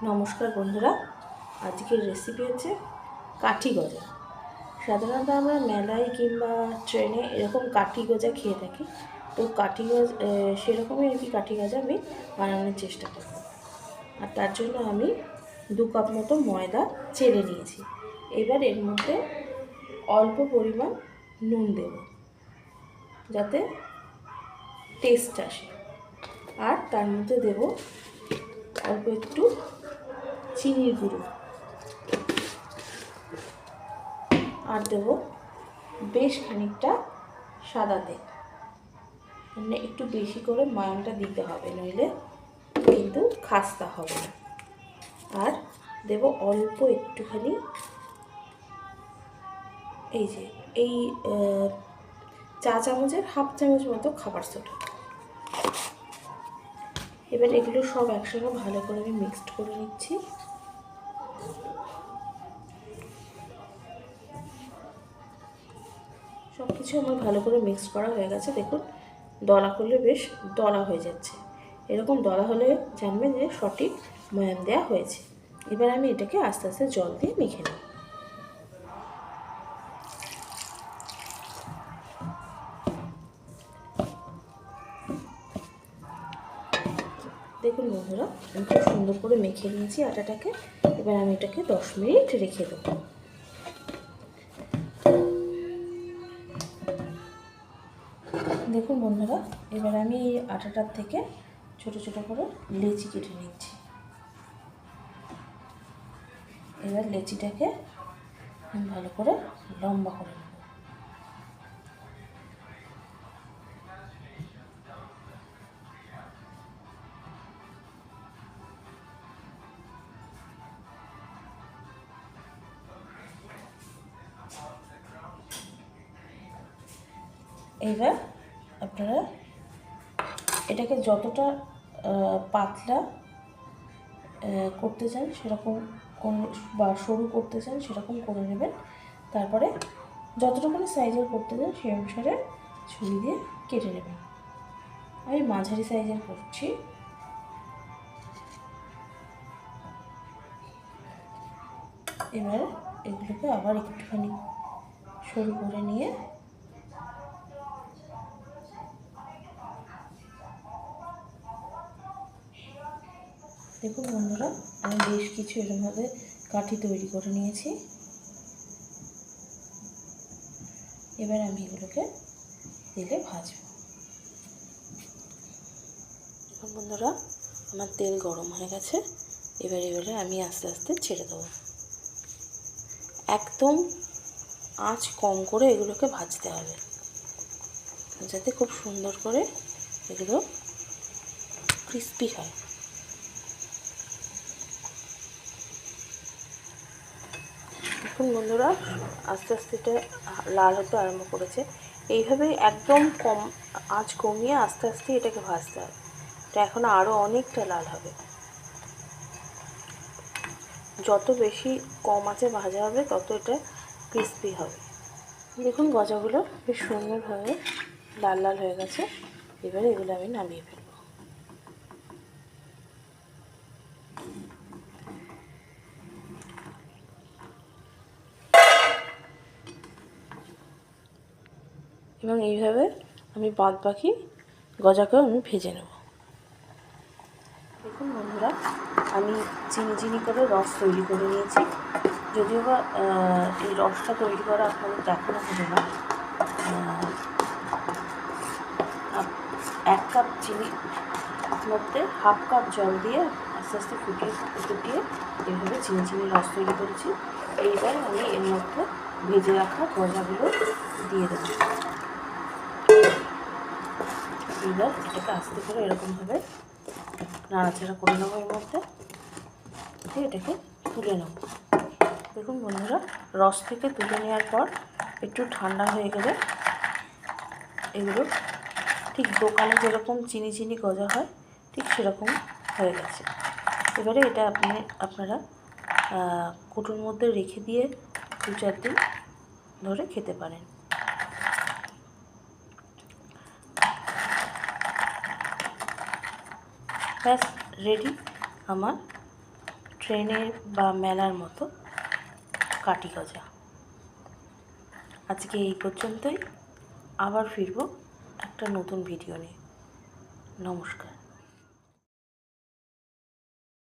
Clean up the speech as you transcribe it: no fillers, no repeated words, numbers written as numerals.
নমস্কার বন্ধুরা, আজকের রেসিপি হচ্ছে কাঠি গজা। সাধারণত আমরা মেলায় কিংবা ট্রেনে এরকম কাঠি গজা খেয়ে থাকি। তো কাঠি গজা সেরকমই আর কি কাঠি গজা আমি বানানোর চেষ্টা করব। আর তার জন্য আমি 2 কাপ মতো ময়দা চেলে নিয়েছি। এবার এর মধ্যে অল্প পরিমাণ নুন দেব যাতে টেস্ট আসে, আর তার মধ্যে দেব অল্প একটু চিনির গুঁড়ো, আর দেবো বেশ খানিকটা সাদা তেল। মানে একটু বেশি করে ময়ামটা দিতে হবে, নইলে কিন্তু খাস্তা হবে না। আর দেবো অল্প একটুখানি এই চা চামচের হাফ চামচ মতো খাবার সোডা। এবার এগুলো সব একসঙ্গে ভালো করে আমি মিক্সড করে নিচ্ছি। সব কিছু আমার ভালো করে মিক্স করা হয়ে গেছে। দেখুন, দলা করলে বেশ দলা হয়ে যাচ্ছে। এরকম দলা হলে জানবেন যে সঠিক ময়াম দেওয়া হয়েছে। এবার আমি এটাকে আস্তে আস্তে জল দিয়ে মেখে নেব। দেখুন বন্ধুরা, আমি খুব সুন্দর করে মেখে নিয়েছি আটাটাকে। এবার আমি এটাকে 10 মিনিট রেখে দেবো। দেখুন বন্ধুরা, এবার আমি এই আটাটার থেকে ছোট ছোট করে লেচি কেটে নিচ্ছি। এবার লেচিটাকে আমি ভালো করে লম্বা করে নেব। এইবার আপনারা এটাকে যতটা পাতলা করতে চান সেরকম বা সরু করতে চান সেরকম করে নেবেন। তারপরে যতটুকুনি সাইজের করতে চান সেই অনুসারে ছুরি দিয়ে কেটে নেবেন। আমি মাঝারি সাইজের করছি। এবার এগুলোকে আবার একটুখানি সরু করে নিয়ে দেখুন বন্ধুরা, আমি বেশ কিছু এরকমভাবে কাঠি তৈরি করে নিয়েছি। এবার আমি এগুলোকে তেলে ভাজবো। দেখুন বন্ধুরা, আমার তেল গরম হয়ে গেছে। এবার এগুলো আমি আস্তে আস্তে ছেড়ে দেবো। একদম আঁচ কম করে এগুলোকে ভাজতে হবে, যাতে খুব সুন্দর করে এগুলো ক্রিস্পি হয়। দেখুন বন্ধুরা, আস্তে আস্তে এটা লাল হতে আরম্ভ করেছে। এইভাবে একদম কম আঁচ কমিয়ে আস্তে আস্তে এটাকে ভাজতে হবে। এটা এখন আরও অনেকটা লাল হবে। যত বেশি কম আঁচে ভাজা হবে তত এটা ক্রিস্পি হবে। দেখুন গজাগুলো বেশ সুন্দরভাবে লাল লাল হয়ে গেছে। এবারে এগুলো আমি নামিয়ে ফেলব। এবং এইভাবে আমি বাদ বাকি গজাকেও আমি ভেজে নেব। দেখুন বন্ধুরা, আমি চিনি করে রস তৈরি করে নিয়েছি। যদিও বা এই রসটা তৈরি করা আপনাদের দেখানো হবে না। 1 কাপ চিনির মধ্যে হাফ কাপ জল দিয়ে আস্তে আস্তে ফুটিয়ে এইভাবে চিনি রস তৈরি করেছি। এইবার আমি এর মধ্যে ভেজে রাখা গজাগুলো দিয়ে দেবো। এবার এটাকে আস্তে করে এরকমভাবে নাড়াচাড়া করে নেবো। এর মধ্যে দিয়ে এটাকে তুলে নেব। দেখুন বন্ধুরা, রস থেকে তুলে নেওয়ার পর একটু ঠান্ডা হয়ে গেলে এগুলো ঠিক দোকানে যেরকম চিনি গজা হয় ঠিক সেরকম হয়ে গেছে। এবারে এটা আপনারা কৌটোর মধ্যে রেখে দিয়ে 2-4 দিন ধরে খেতে পারেন। ব্যাস রেডি আমার ট্রেনের বা মেলার মতো কাঠি গজা। আজকে এই পর্যন্তই, আবার ফিরব একটা নতুন ভিডিও নিয়ে। নমস্কার।